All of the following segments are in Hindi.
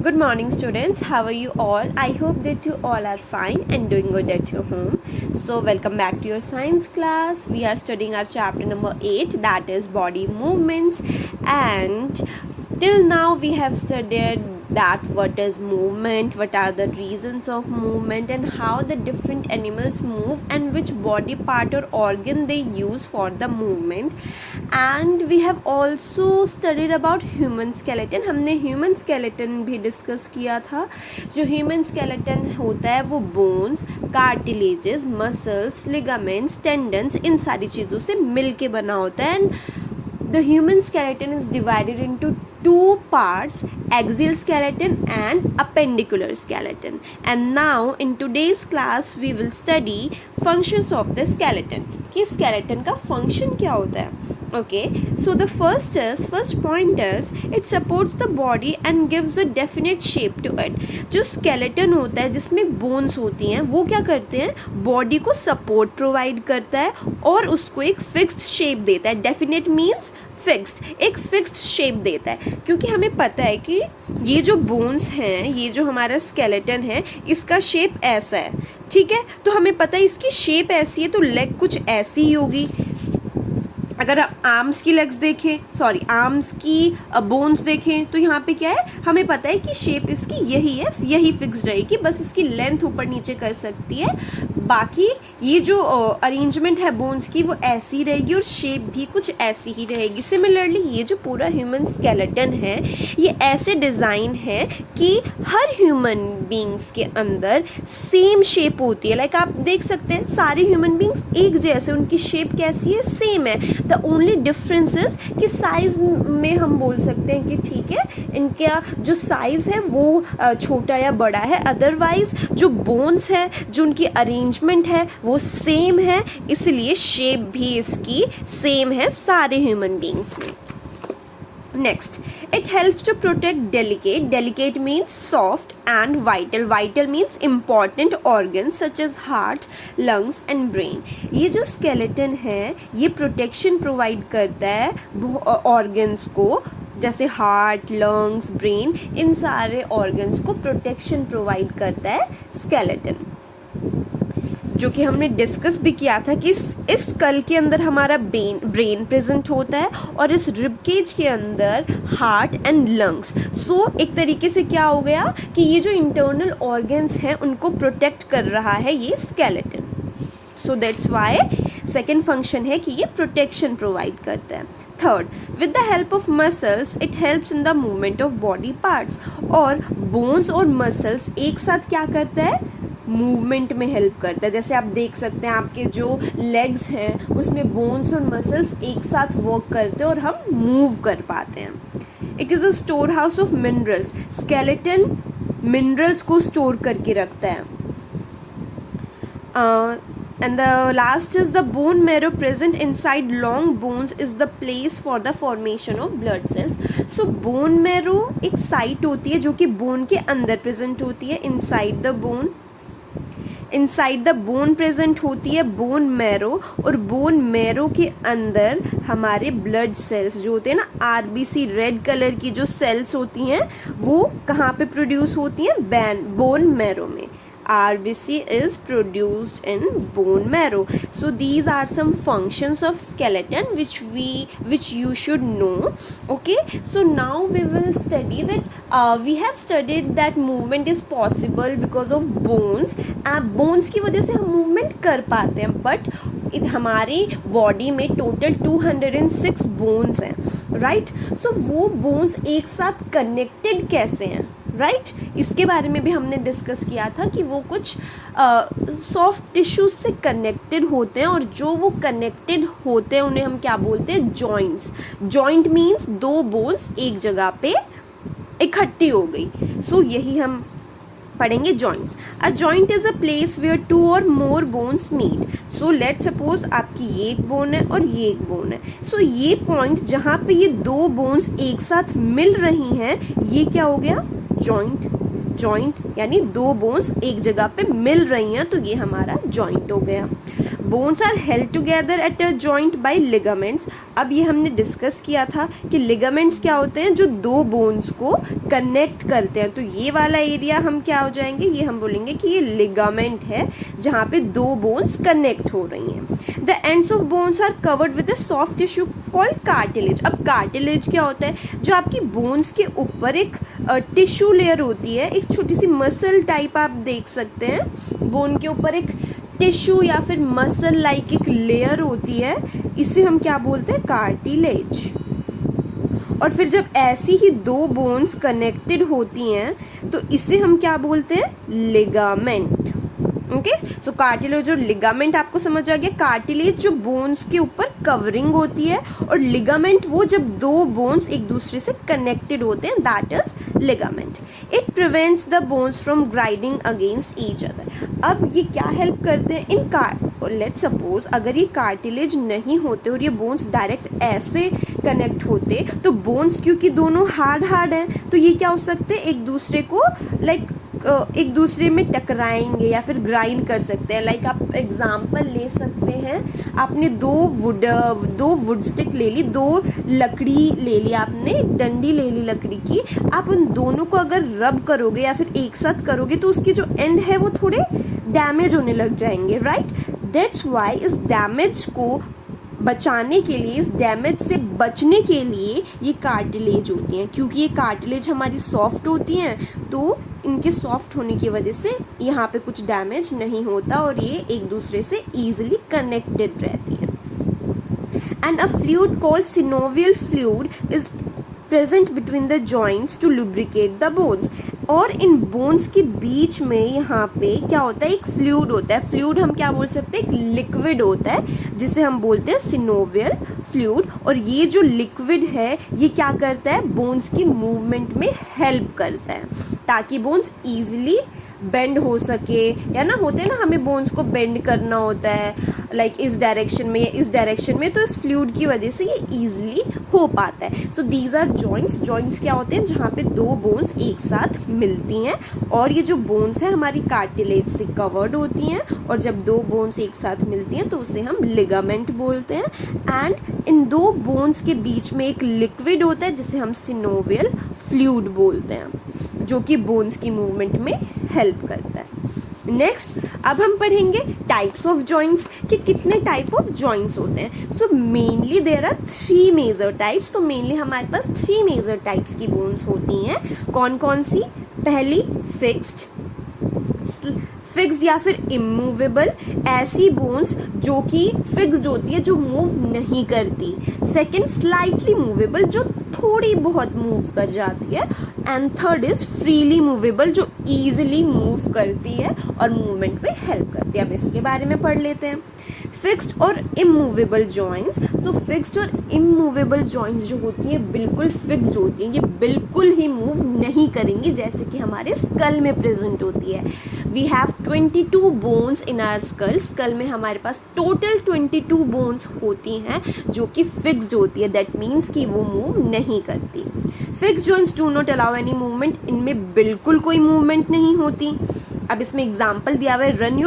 Good morning, students. How are you all? I hope that you all are fine and doing good at your home. So, welcome back to your science class. We are studying our chapter number 8, that is body movements. And till now, we have studied that what is movement, what are the reasons of movement, and how the different animals move, and which body part or organ they use for the movement. And we have also studied about human skeleton. हमने human skeleton भी डिस्कस किया था. जो human skeleton होता है वो bones, cartilages, muscles, ligaments, tendons, इन सारी चीज़ों से मिल के बना होता है. And the human skeleton is divided into two parts, axial skeleton and appendicular skeleton. And now in today's class we will study functions of the skeleton. कि skeleton का function क्या होता है. Okay, so the first point is it supports the body and gives a definite shape to it. जो skeleton होता है जिसमें bones होती हैं वो क्या करते हैं, body को support provide करता है और उसको एक fixed shape देता है. Definite means फिक्स्ड, एक फिक्स्ड शेप देता है. क्योंकि हमें पता है कि ये जो बोन्स हैं, ये जो हमारा स्केलेटन है, इसका शेप ऐसा है. ठीक है, तो हमें पता है इसकी शेप ऐसी है तो लेग कुछ ऐसी ही होगी. अगर आर्म्स की लेग्स देखें, आर्म्स की बोन्स देखें तो यहाँ पे क्या है, हमें पता है कि शेप इसकी यही है, यही फिक्स रहेगी. बस इसकी लेंथ ऊपर नीचे कर सकती है. बाकी ये जो अरेंजमेंट है बोन्स की वो ऐसी रहेगी और शेप भी कुछ ऐसी ही रहेगी. सिमिलरली ये जो पूरा ह्यूमन स्केलेटन है ये ऐसे डिज़ाइन है कि हर ह्यूमन बींग्स के अंदर सेम शेप होती है. लाइक आप देख सकते हैं सारे ह्यूमन बींग्स एक जैसे, उनकी शेप कैसी है, सेम है. द ओनली डिफरेंस इज कि साइज़ में हम बोल सकते हैं कि ठीक है इनका जो साइज़ है वो छोटा या बड़ा है. अदरवाइज जो बोन्स है, जो उनकी अरेंजमेंट है वो सेम है, इसलिए शेप भी इसकी सेम है सारे ह्यूमन बींग्स में. Next, it helps to protect delicate. Delicate means soft and vital. Vital means important organs such as heart, lungs and brain. ये जो skeleton है ये protection provide करता है organs को, जैसे हार्ट, लंग्स, ब्रेन, इन सारे ऑर्गन्स को प्रोटेक्शन प्रोवाइड करता है स्केलेटन. जो कि हमने डिस्कस भी किया था कि इस स्कल के अंदर हमारा ब्रेन प्रेजेंट होता है और इस रिब केज के अंदर हार्ट एंड लंग्स. सो एक तरीके से क्या हो गया कि ये जो इंटरनल ऑर्गन्स हैं उनको प्रोटेक्ट कर रहा है ये skeleton. So that's why second function है कि ये प्रोटेक्शन प्रोवाइड करता है. Third, with the help of muscles it helps in the movement of body parts. और बोन्स और मसल्स एक साथ क्या करता है, मूवमेंट में हेल्प करता है. जैसे आप देख सकते हैं आपके जो लेग्स हैं उसमें बोन्स और मसल्स एक साथ वर्क करते हैं और हम मूव कर पाते हैं. It is a store house of minerals. Skeleton minerals को स्टोर करके रखता है. And the last is the bone marrow present inside long bones is the place for the formation of blood cells. So bone marrow एक साइट होती है जो कि बोन के अंदर प्रेजेंट होती है. Inside the bone, inside the bone present होती है बोन मैरो, और बोन मैरो के अंदर हमारे ब्लड सेल्स जो होते हैं ना, आरबीसी रेड कलर की जो सेल्स होती हैं वो कहाँ पे प्रोड्यूस होती हैं, बोन मैरो में. RBC is produced in bone marrow. So these are some functions of skeleton which you should know. Okay, so now we will study that we have studied that movement is possible because of bones. Bones की वजह से हम movement कर पाते हैं, but हमारी बॉडी में टोटल 206 बोन्स हैं. राइट, सो वो बोन्स एक साथ कनेक्टेड कैसे हैं, राइट इसके बारे में भी हमने डिस्कस किया था कि वो कुछ सॉफ्ट टिश्यूज से कनेक्टेड होते हैं, और जो वो कनेक्टेड होते हैं उन्हें हम क्या बोलते हैं, जॉइंट्स. जॉइंट मीन्स दो बोन्स एक जगह पे इकट्ठी हो गई. सो यही हम पढ़ेंगे joints. A joint is a place where two or more bones meet. So let suppose आपकी ये एक बोन है और ये एक बोन है. सो ये पॉइंट जहाँ पे ये दो बोन्स एक साथ मिल रही हैं ये क्या हो गया, जॉइंट. जॉइंट यानी दो बोन्स एक जगह पे मिल रही हैं तो ये हमारा जॉइंट हो गया. Bones are held together at a joint by ligaments. अब ये हमने डिस्कस किया था कि लिगामेंट्स क्या होते हैं, जो दो बोन्स को कनेक्ट करते हैं। तो ये वाला एरिया हम क्या हो जाएंगे, ये हम बोलेंगे कि ये लिगामेंट है जहाँ पे दो बोन्स कनेक्ट हो रही हैं। The ends of bones are covered with a soft tissue called cartilage. अब कार्टिलेज क्या होता है, जो आपकी बोन्स के ऊपर एक टिश्यू लेयर होती है, एक छोटी सी मसल टाइप आप देख सकते हैं, बोन के ऊपर एक टिश्यू या फिर मसल लाइक एक लेयर होती है, इसे हम क्या बोलते हैं, कार्टिलेज। और फिर जब ऐसी ही दो बोन्स कनेक्टेड होती हैं तो इसे हम क्या बोलते हैं, लिगामेंट। ओके, सो कार्टिलेज और लिगामेंट आपको समझ आ गया। कार्टिलेज जो बोन्स के ऊपर कवरिंग होती है, और लिगामेंट वो जब दो बोन्स एक दूसरे से कनेक्टेड होते हैं, that is ligament. It prevents the bones from grinding against each other. अब ये क्या हेल्प करते हैं इन लेट्स सपोज अगर ये कार्टिलेज नहीं होते और ये बोन्स डायरेक्ट ऐसे कनेक्ट होते, तो बोन्स क्योंकि दोनों हार्ड हैं, तो ये क्या हो सकते हैं, एक दूसरे को एक दूसरे में टकराएंगे या फिर ग्राइंड कर सकते हैं। लाइक आप एग्जांपल ले सकते हैं, आपने दो वुड स्टिक ले ली, दो लकड़ी ले ली, आपने डंडी ले ली लकड़ी की, आप उन दोनों को अगर रब करोगे या फिर एक साथ करोगे तो उसके जो एंड है वो थोड़े डैमेज होने लग जाएंगे, राइट। दैट्स वाई इस डैमेज को बचाने के लिए, इस डैमेज से बचने के लिए ये कार्टिलेज होती हैं। क्योंकि ये कार्टिलेज हमारी सॉफ्ट होती हैं, तो इनके सॉफ्ट होने की वजह से यहाँ पे कुछ डैमेज नहीं होता और ये एक दूसरे से ईजिली कनेक्टेड रहती हैं। And a fluid called synovial fluid is present between the joints to lubricate the bones. और इन बोन्स के बीच में यहाँ पे क्या होता है, एक फ्लूइड होता है। फ्लूइड हम क्या बोल सकते हैं, एक लिक्विड होता है जिसे हम बोलते हैं सिनोवियल फ्लूइड। और ये जो लिक्विड है ये क्या करता है, बोन्स की मूवमेंट में हेल्प करता है ताकि बोन्स ईजिली बेंड हो सके, या ना होते हैं ना, हमें बोन्स को बेंड करना होता है लाइक इस डायरेक्शन में या इस डायरेक्शन में, तो इस फ्लूइड की वजह से ये ईजिली हो पाता है। So these are joints. Joints क्या होते हैं, जहाँ पे दो बोन्स एक साथ मिलती हैं, और ये जो बोन्स हैं हमारी कार्टिलेज से कवर्ड होती हैं, और जब दो बोन्स एक साथ मिलती हैं तो उसे हम लिगामेंट बोलते हैं। एंड इन दो बोन्स के बीच में एक लिक्विड होता है जिसे हम सिनोवियल फ्लूइड बोलते हैं, जो कि बोन्स की मूवमेंट में हेल्प करता है। नेक्स्ट अब हम पढ़ेंगे टाइप्स ऑफ जॉइंट्स, कि कितने टाइप ऑफ जॉइंट्स होते हैं। So mainly there are 3 major types. तो मेनली हमारे पास 3 मेजर टाइप्स की बोन्स होती हैं। कौन कौन सी, पहली फिक्स्ड या फिर इमूवेबल, ऐसी बोन्स जो कि फिक्स्ड होती है, जो मूव नहीं करती। सेकंड स्लाइटली मूवेबल, जो थोड़ी बहुत मूव कर जाती है। And third is freely movable, जो ईजिली मूव करती है और मूवमेंट में हेल्प करती है। अब इसके बारे में पढ़ लेते हैं। फिक्स्ड और इमूवेबल जॉइंट्स। तो फिक्स्ड और इमूवेबल जॉइंट्स जो होती हैं बिल्कुल फिक्स्ड होती हैं, ये बिल्कुल ही मूव नहीं करेंगी, जैसे कि हमारे स्कल में प्रेजेंट होती है। We have 22 bones in our skull. Skull में हमारे पास टोटल 22 बोन्स होती हैं जो कि फिक्स्ड होती है, दैट मीन्स कि वो मूव नहीं करती। Fixed joints do not allow any movement, इनमें बिल्कुल कोई मूवमेंट नहीं होती। अब इसमें एग्जाम्पल दिया हुआ है, run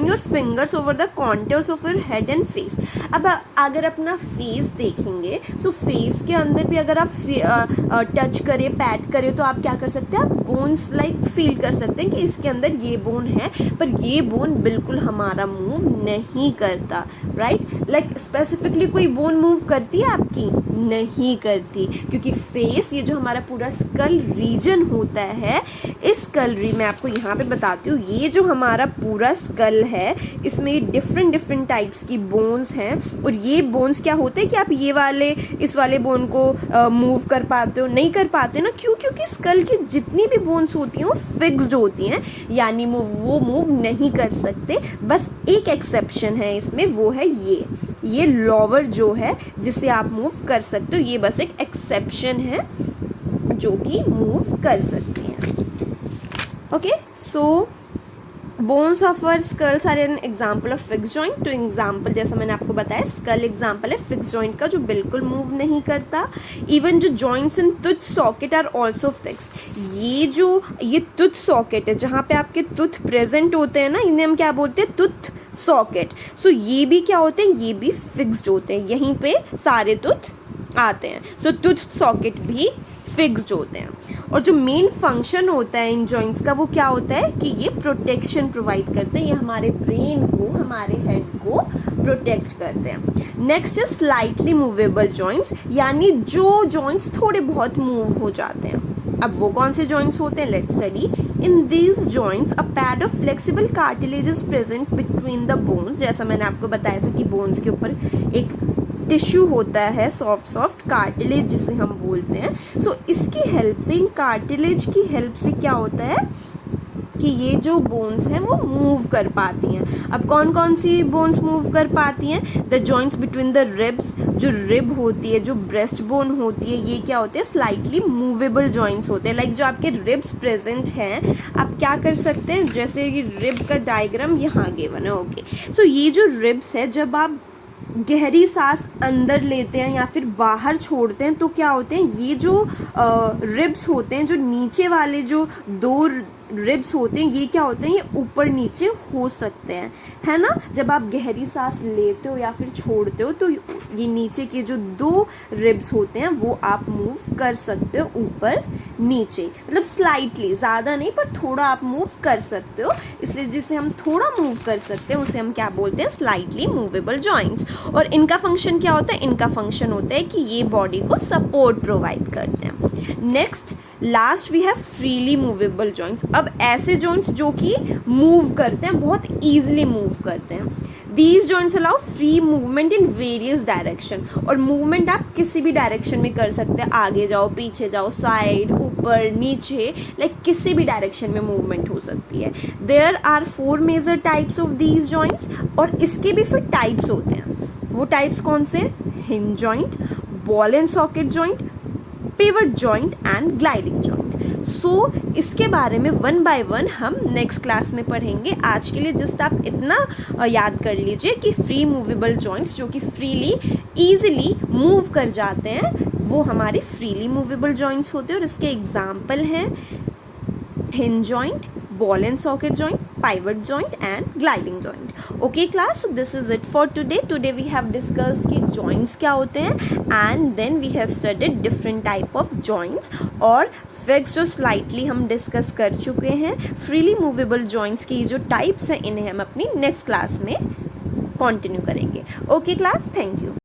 your fingers over the contours of your head and face. अब अगर अपना फेस देखेंगे, सो फेस के अंदर भी अगर आप टच करें, पैट करें, तो आप क्या कर सकते हैं, आप बोन्स लाइक फील कर सकते हैं कि इसके अंदर ये बोन है, पर ये बोन बिल्कुल हमारा मूव नहीं करता, राइट। लाइक स्पेसिफिकली कोई बोन मूव करती है आपकी, नहीं करती, क्योंकि फेस, ये जो हमारा पूरा स्कल रीजन होता है, इस स्कल में आपको यहाँ पे बताती हूँ, ये जो हमारा पूरा स्कल है, इसमें डिफरेंट टाइप्स की बोन्स हैं। और ये बोन्स क्या होते हैं कि आप ये वाले, इस वाले बोन को मूव कर पाते हो, नहीं कर पाते ना, क्यों, क्योंकि स्कल की जितनी भी बोन्स होती हैं वो फिक्स्ड होती हैं, यानी वो मूव नहीं कर सकते। बस एक एक्सेप्शन है इसमें, वो है ये लोअर जो है, जिसे आप मूव कर सकते हो, ये बस एक एक्सेप्शन है जो कि मूव कर सकते हैं। Okay, so bones of our skulls are an example of fix joint. तो एग्जाम्पल जैसा मैंने आपको बताया, स्कल एग्जाम्पल है फिक्स जॉइंट का, जो बिल्कुल मूव नहीं करता। इवन जो joints in tooth socket are also fix. ये टूथ सॉकेट है, जहाँ पे आपके टूथ प्रेजेंट होते हैं ना, इन्हें हम क्या बोलते हैं, टूथ सॉकेट। सो ये भी क्या होते हैं, ये भी फिक्स्ड होते हैं, यहीं पे सारे टूथ आते हैं। सो टूथ सॉकेट भी फिक्स्ड होते हैं। और जो मेन फंक्शन होता है इन जॉइंट्स का वो क्या होता है कि ये प्रोटेक्शन प्रोवाइड करते हैं, ये हमारे ब्रेन को, हमारे हेड को प्रोटेक्ट करते हैं। Next is slightly movable joints, यानी जो जॉइंट्स थोड़े बहुत मूव हो जाते हैं। अब वो कौन से जॉइंट्स होते हैं, let's study. In these joints a pad of flexible cartilage is present between the bones. जैसा मैंने आपको बताया था कि बोन्स के ऊपर एक टिश्यू होता है, सॉफ्ट कार्टिलेज जिसे हम बोलते हैं। सो इसकी हेल्प से, इन कार्टिलेज की हेल्प से क्या होता है कि ये जो बोन्स हैं वो मूव कर पाती हैं। अब कौन कौन सी बोन्स मूव कर पाती हैं, the joints between the ribs, जो रिब होती है, जो ब्रेस्ट बोन होती है, ये क्या होते हैं, स्लाइटली मूवेबल जॉइंट्स होते हैं। लाइक जो आपके रिब्स प्रेजेंट हैं, आप क्या कर सकते हैं, जैसे ये रिब का डायग्राम यहाँ गिवन है, ओके। सो ये जो रिब्स है, जब आप गहरी सांस अंदर लेते हैं या फिर बाहर छोड़ते हैं तो क्या होते हैं, ये जो रिब्स होते हैं, जो नीचे वाले जो दो रिब्स होते हैं, ये क्या होते हैं, ये ऊपर नीचे हो सकते हैं, है ना। जब आप गहरी सांस लेते हो या फिर छोड़ते हो तो ये नीचे के जो दो रिब्स होते हैं वो आप मूव कर सकते हो ऊपर नीचे, मतलब स्लाइटली, ज़्यादा नहीं पर थोड़ा आप मूव कर सकते हो। इसलिए जिसे हम थोड़ा मूव कर सकते हैं उसे हम क्या बोलते हैं, स्लाइटली मूवेबल जॉइंट्स। और इनका फंक्शन क्या होता है, इनका फंक्शन होता है कि ये बॉडी को सपोर्ट प्रोवाइड करते हैं। Next last we have freely movable joints. अब ऐसे जॉइंट्स जो कि मूव करते हैं, बहुत ईजिली मूव करते हैं। These joints allow free movement in various direction. और मूवमेंट आप किसी भी डायरेक्शन में कर सकते हैं, आगे जाओ, पीछे जाओ, साइड, ऊपर, नीचे, लाइक किसी भी डायरेक्शन में मूवमेंट हो सकती है। There are 4 major types of these joints. और इसके भी फिर टाइप्स होते हैं। वो टाइप्स कौन से, hinge joint, ball and socket joint, pivot joint and gliding joint. So इसके बारे में वन बाय वन हम नेक्स्ट क्लास में पढ़ेंगे। आज के लिए जस्ट आप इतना याद कर लीजिए कि फ्री मूवेबल जॉइंट्स जो कि फ्रीली ईजिली मूव कर जाते हैं वो हमारे फ्रीली मूवेबल जॉइंट्स होते हैं। और इसके एग्जाम्पल हैं hinge joint, ball and socket joint, pivot joint and gliding joint. Okay class, so this is it for today. Today we have discussed कि joints क्या होते हैं and then we have studied different type of joints। और fixed जो slightly हम discuss कर चुके हैं। freely movable joints की जो types हैं इन्हें हम अपनी next class में continue करेंगे। Okay class, thank you.